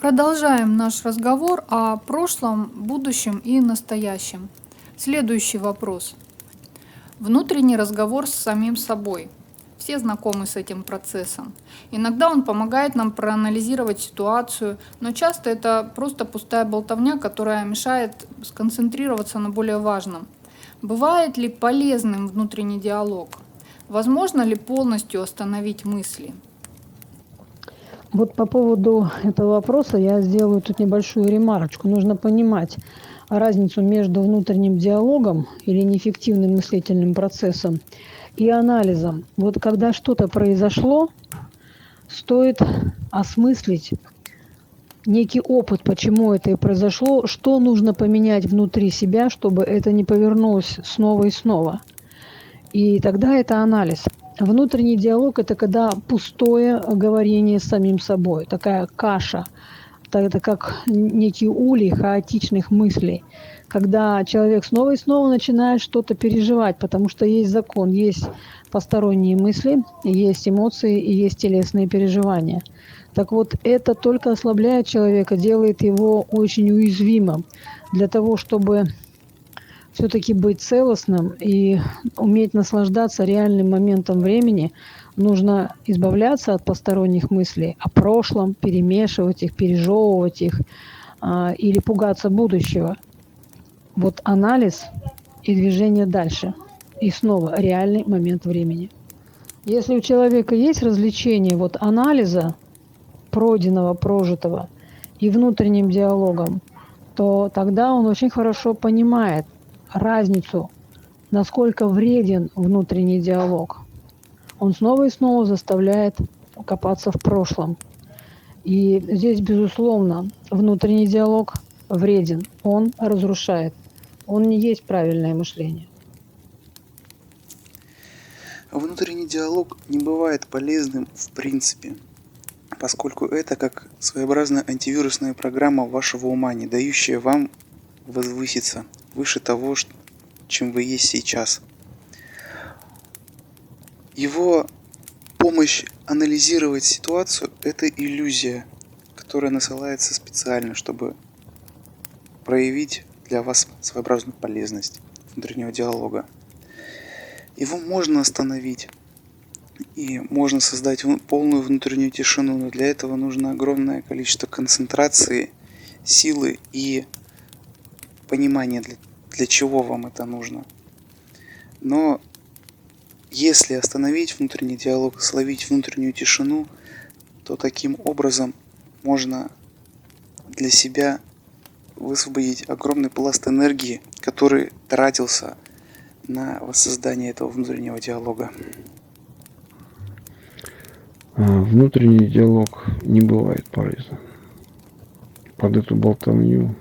Продолжаем наш разговор о прошлом, будущем и настоящем. Следующий вопрос. Внутренний разговор с самим собой. Все знакомы с этим процессом. Иногда он помогает нам проанализировать ситуацию, но часто это просто пустая болтовня, которая мешает сконцентрироваться на более важном. Бывает ли полезным внутренний диалог? Возможно ли полностью остановить мысли? Вот по поводу этого вопроса я сделаю тут небольшую ремарочку. Нужно понимать разницу между внутренним диалогом или неэффективным мыслительным процессом и анализом. Вот когда что-то произошло, стоит осмыслить некий опыт, почему это и произошло, что нужно поменять внутри себя, чтобы это не повернулось снова и снова. И тогда это анализ. Внутренний диалог – это когда пустое говорение с самим собой, такая каша, это как некий улей хаотичных мыслей, когда человек снова и снова начинает что-то переживать, потому что есть закон, есть посторонние мысли, есть эмоции и есть телесные переживания. Так вот, это только ослабляет человека, делает его очень уязвимым для того, чтобы все-таки быть целостным и уметь наслаждаться реальным моментом времени, нужно избавляться от посторонних мыслей о прошлом, перемешивать их, пережевывать их или пугаться будущего. Вот анализ и движение дальше. И снова реальный момент времени. Если у человека есть развлечение вот анализа пройденного, прожитого и внутренним диалогом, то тогда он очень хорошо понимает разницу, насколько вреден внутренний диалог. Он снова и снова заставляет копаться в прошлом. И здесь, безусловно, внутренний диалог вреден. Он разрушает. Он не есть правильное мышление. Внутренний диалог не бывает полезным в принципе, поскольку это как своеобразная антивирусная программа вашего ума, не дающая вам возвыситься выше того, чем вы есть сейчас. Его помощь анализировать ситуацию – это иллюзия, которая насылается специально, чтобы проявить для вас своеобразную полезность внутреннего диалога. Его можно остановить и можно создать полную внутреннюю тишину, но для этого нужно огромное количество концентрации, силы и понимания, для чего вам это нужно. Но если остановить внутренний диалог, словить внутреннюю тишину, то таким образом можно для себя высвободить огромный пласт энергии, который тратился на воссоздание этого внутреннего диалога. Внутренний диалог не бывает полезным. Под эту болтовню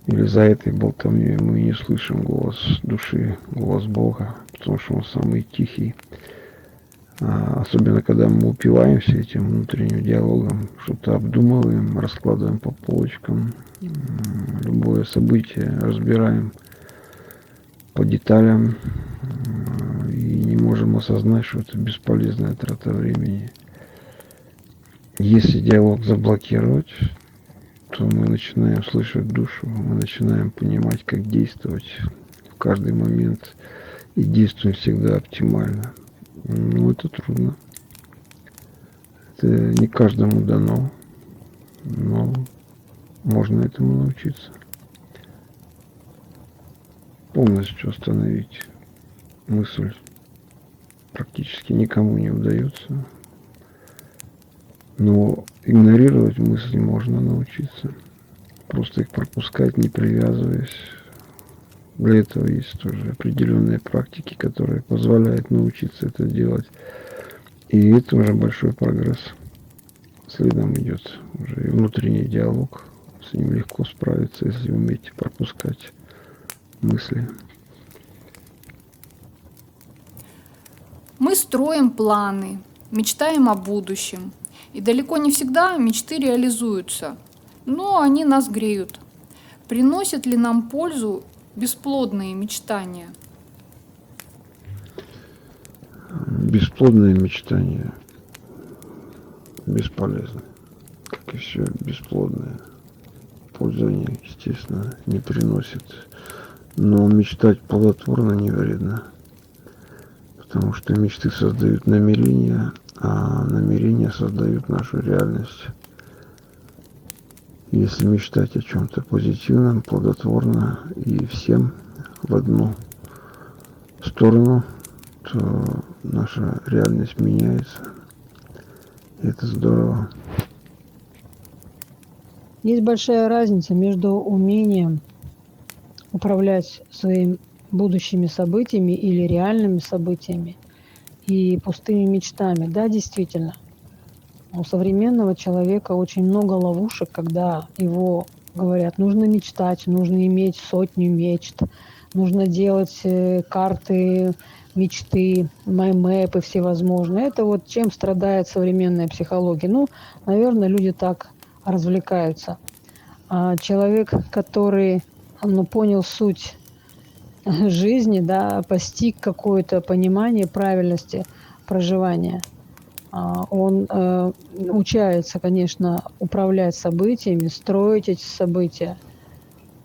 или за этой болтовней мы не слышим голос души, голос Бога, потому что он самый тихий. Особенно, когда мы упиваемся этим внутренним диалогом, что-то обдумываем, раскладываем по полочкам, любое событие разбираем по деталям и не можем осознать, что это бесполезная трата времени. Если диалог заблокировать, то мы начинаем слышать душу, мы начинаем понимать, как действовать в каждый момент и действуем всегда оптимально. Но это трудно. Это не каждому дано, но можно этому научиться. Полностью остановить мысль практически никому не удается. Но игнорировать мысли можно научиться. Просто их пропускать, не привязываясь. Для этого есть тоже определенные практики, которые позволяют научиться это делать. И это уже большой прогресс. Следом идет уже и внутренний диалог. С ним легко справиться, если умеете пропускать мысли. Мы строим планы, мечтаем о будущем. И далеко не всегда мечты реализуются, но они нас греют. Приносят ли нам пользу бесплодные мечтания? Бесплодные мечтания бесполезны. практика все бесплодная. Пользования, естественно, не приносит. Но мечтать плодотворно не вредно. Потому что мечты создают намерения, а намерения создают нашу реальность. Если мечтать о чем-то позитивном, плодотворно и всем в одну сторону, то наша реальность меняется. И это здорово. Есть большая разница между умением управлять своими будущими событиями или реальными событиями и пустыми мечтами. Да, действительно, у современного человека очень много ловушек, когда его говорят, нужно мечтать, нужно иметь 100 мечт, нужно делать карты мечты, майнмэпы всевозможные. Это вот чем страдает современная психология. Ну, наверное, люди так развлекаются. А человек, который понял суть жизни, да, постиг какое-то понимание правильности проживания, он учается, конечно, управлять событиями, строить эти события,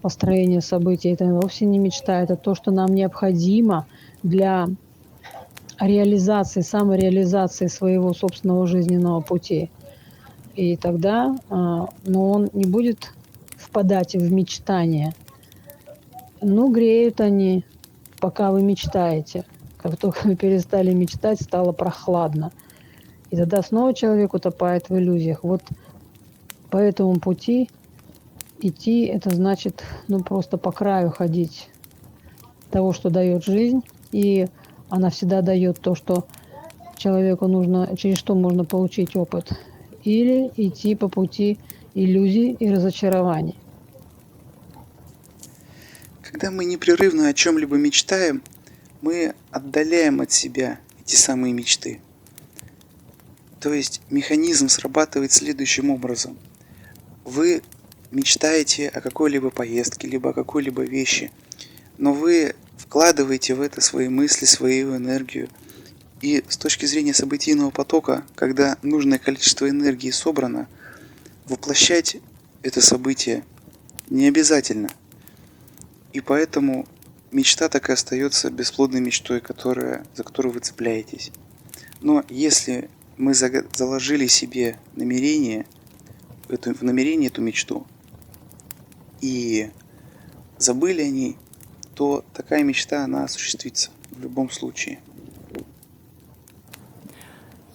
построение событий. Это вовсе не мечта, это то, что нам необходимо для реализации, самореализации своего собственного жизненного пути. И тогда он не будет впадать в мечтания. Ну, греют они, пока вы мечтаете. Как только вы перестали мечтать, стало прохладно. И тогда снова человек утопает в иллюзиях. Вот по этому пути идти, это значит, просто по краю ходить того, что дает жизнь. И она всегда дает то, что человеку нужно, через что можно получить опыт. Или идти по пути иллюзий и разочарований. Когда мы непрерывно о чем-либо мечтаем, мы отдаляем от себя эти самые мечты. То есть механизм срабатывает следующим образом. Вы мечтаете о какой-либо поездке, либо о какой-либо вещи, но вы вкладываете в это свои мысли, свою энергию. И с точки зрения событийного потока, когда нужное количество энергии собрано, воплощать это событие не обязательно. И поэтому мечта так и остается бесплодной мечтой, за которую вы цепляетесь. Но если мы заложили себе в намерение эту мечту и забыли о ней, то такая мечта, она осуществится в любом случае.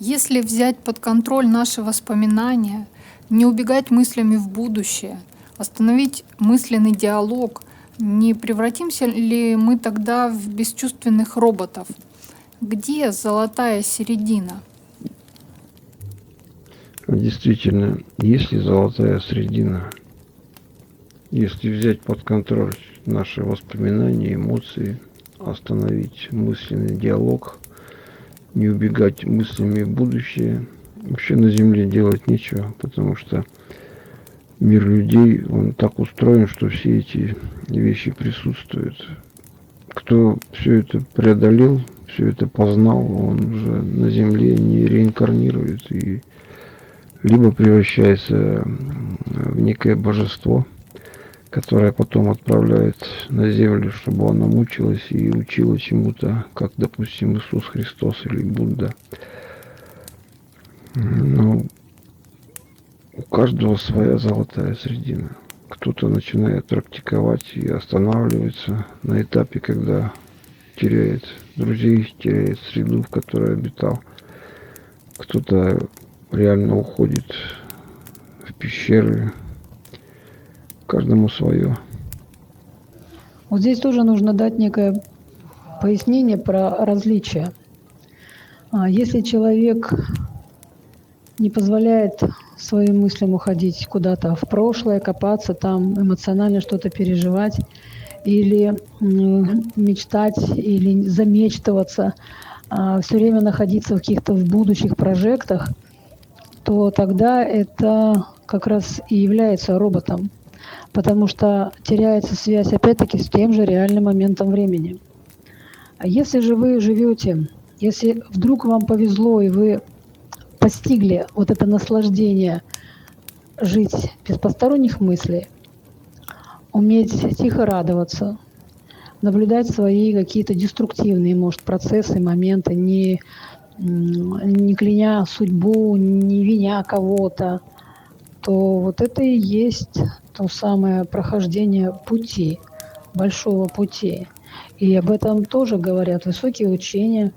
Если взять под контроль наши воспоминания, не убегать мыслями в будущее, остановить мысленный диалог, не превратимся ли мы тогда в бесчувственных роботов? Где золотая середина? Действительно, есть ли золотая середина? Если взять под контроль наши воспоминания, эмоции, остановить мысленный диалог, не убегать мыслями в будущее, вообще на Земле делать нечего, потому что мир людей, он так устроен, что все эти вещи присутствуют. Кто все это преодолел, все это познал, он уже на Земле не реинкарнирует и либо превращается в некое божество, которое потом отправляет на землю, чтобы оно мучилось и учило чему-то, как, допустим, Иисус Христос или Будда. Но у каждого своя золотая середина. Кто-то начинает практиковать и останавливается на этапе, когда теряет друзей, теряет среду, в которой обитал. Кто-то реально уходит в пещеры. Каждому свое. Вот здесь тоже нужно дать некое пояснение про различия. Если человек не позволяет своим мыслям уходить куда-то в прошлое, копаться там, эмоционально что-то переживать, или мечтать, или замечтываться, все время находиться в каких-то в будущих прожектах, то тогда это как раз и является роботом, потому что теряется связь опять-таки с тем же реальным моментом времени. А если же вы живете, если вдруг вам повезло и вы постигли вот это наслаждение жить без посторонних мыслей, уметь тихо радоваться, наблюдать свои какие-то деструктивные, может, процессы, моменты, не кляня судьбу, не виня кого-то, то вот это и есть то самое прохождение пути, большого пути. И об этом тоже говорят высокие учения.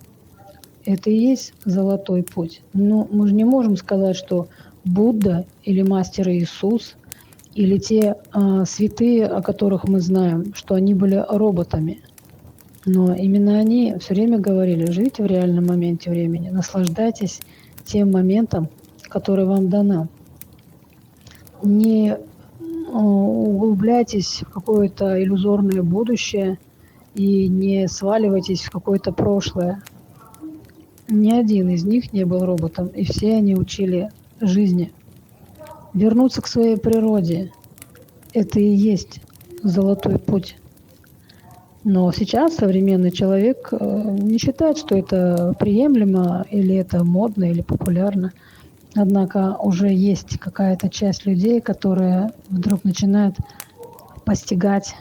Это и есть золотой путь. Но мы же не можем сказать, что Будда или Мастер Иисус или те святые, о которых мы знаем, что они были роботами. Но именно они все время говорили: живите в реальном моменте времени, наслаждайтесь тем моментом, который вам дано. Не углубляйтесь в какое-то иллюзорное будущее и не сваливайтесь в какое-то прошлое. Ни один из них не был роботом, и все они учили жизни. Вернуться к своей природе — это и есть золотой путь. Но сейчас современный человек не считает, что это приемлемо, или это модно, или популярно. Однако уже есть какая-то часть людей, которая вдруг начинает постигать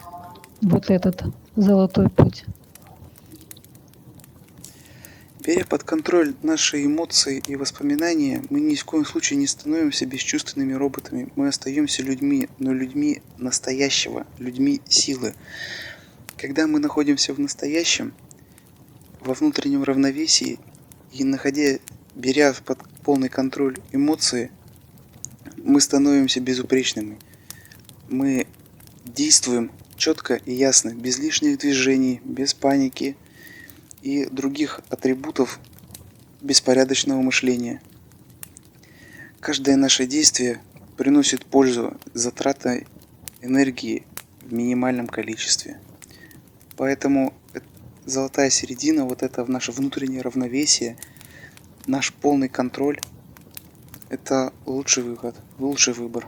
вот этот золотой путь. Беря под контроль наши эмоции и воспоминания, мы ни в коем случае не становимся бесчувственными роботами. Мы остаемся людьми, но людьми настоящего, людьми силы. Когда мы находимся в настоящем, во внутреннем равновесии и беря под полный контроль эмоции, мы становимся безупречными. Мы действуем четко и ясно, без лишних движений, без паники и других атрибутов беспорядочного мышления. Каждое наше действие приносит пользу затратой энергии в минимальном количестве. Поэтому золотая середина, вот это наше внутреннее равновесие, наш полный контроль — это лучший выход, лучший выбор.